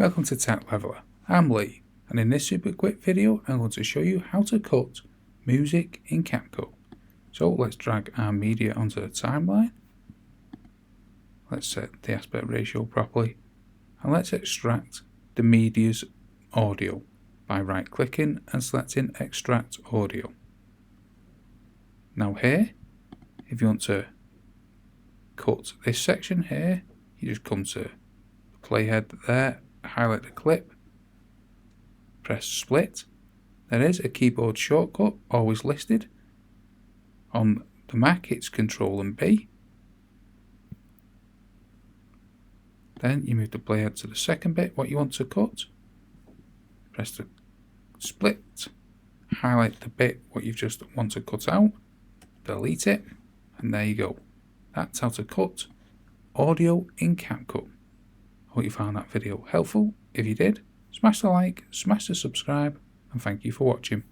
Welcome to Tech Leveler. I'm Lee, and in this super quick video I'm going to show you how to cut music in CapCut. So let's drag our media onto the timeline. Let's set the aspect ratio properly, and let's extract the media's audio by right clicking and selecting Extract Audio. Now here, if you want to cut this section here, you just come to the playhead there, highlight the clip, press split. There is a keyboard shortcut always listed. On the Mac it's Ctrl and B. Then you move the playhead to the second bit, what you want to cut. Press the split, highlight the bit what you just want to cut out, delete it, and there you go. That's how to cut audio in CapCut. Hope you found that video helpful. If you did, smash the like, smash the subscribe, and thank you for watching.